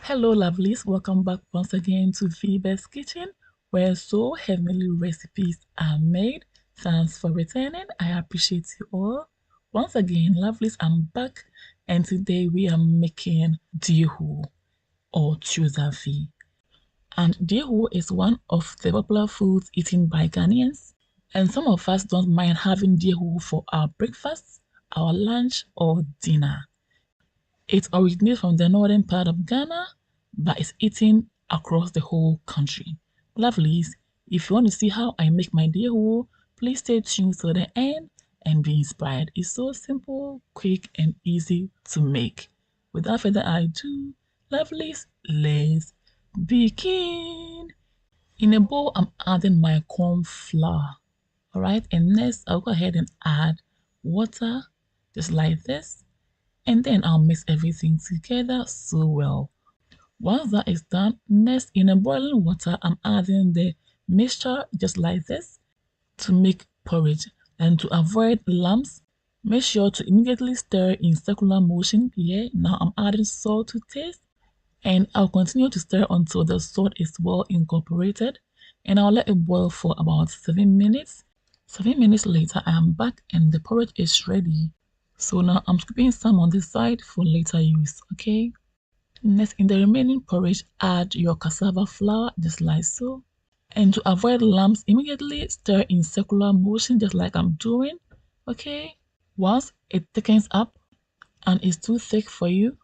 Hello lovelies, welcome back once again to Phoebe's Kitchen, where so heavenly recipes are made. Thanks for returning, I appreciate you all. Once again lovelies, I'm back and today we are making Diehuo or zaafi. And Diehuo is one of the popular foods eaten by Ghanaians, and some of us don't mind having Diehuo for our breakfast, our lunch or dinner. It originates from the northern part of Ghana, but is eaten across the whole country. Lovelies, if you want to see how I make my Diehuo, please stay tuned to the end and be inspired. It's so simple, quick, and easy to make. Without further ado, lovelies, let's begin. In a bowl, I'm adding my corn flour. Alright, and next I'll go ahead and add water, just like this. And then I'll mix everything together so well. Once that is done, next in a boiling water, I'm adding the mixture just like this to make porridge. And to avoid lumps, make sure to immediately stir in circular motion. Here, now I'm adding salt to taste. And I'll continue to stir until the salt is well incorporated. And I'll let it boil for about 7 minutes. 7 minutes later, I am back and the porridge is ready. So now I'm scooping some on the side for later use, okay? Next, in the remaining porridge, add your cassava flour just like so. And to avoid lumps, immediately stir in circular motion just like I'm doing, okay? Once it thickens up and is too thick for you,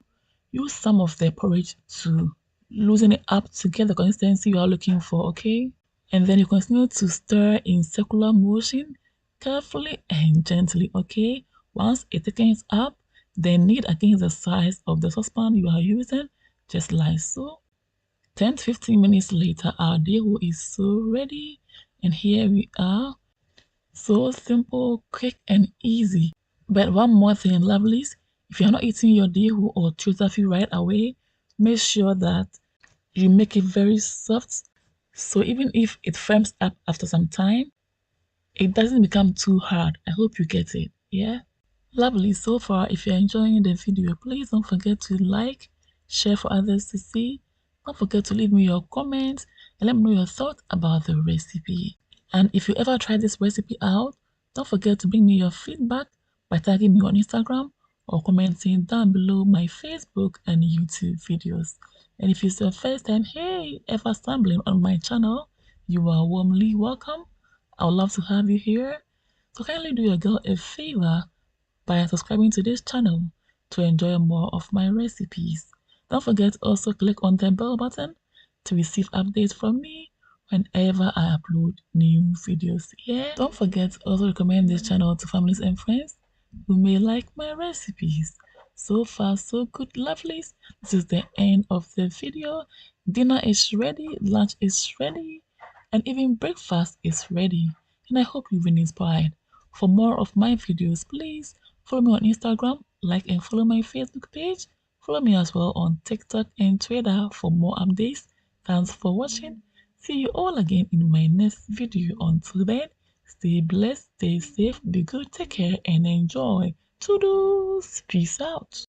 use some of the porridge to loosen it up to get the consistency you are looking for, okay? And then you continue to stir in circular motion carefully and gently, okay? Once it thickens up, then knead against the size of the saucepan you are using, just like so. 10 to 15 minutes later, our Diehuo is so ready. And here we are. So simple, quick, and easy. But one more thing, lovelies. If you're not eating your Diehuo or zaafi right away, make sure that you make it very soft. So even if it firms up after some time, it doesn't become too hard. I hope you get it, yeah? Lovely. So far, if you're enjoying the video, please don't forget to like, share for others to see. Don't forget to leave me your comments and let me know your thoughts about the recipe. And if you ever try this recipe out, don't forget to bring me your feedback by tagging me on Instagram or commenting down below my Facebook and YouTube videos. And if it's your first time, hey, ever stumbling on my channel, you are warmly welcome. I would love to have you here. So kindly do your girl a favor by subscribing to this channel to enjoy more of my recipes. Don't forget to also click on the bell button to receive updates from me whenever I upload new videos here. Don't forget to also recommend this channel to families and friends who may like my recipes. So far so good, lovelies. This is the end of the video. Dinner is ready, lunch is ready, and even breakfast is ready. And I hope you've been inspired. For more of my videos, please follow me on Instagram, like and follow my Facebook page. Follow me as well on TikTok and Twitter for more updates. Thanks for watching. See you all again in my next video. Until then, stay blessed, stay safe, be good, take care, and enjoy. Toodles! Peace out.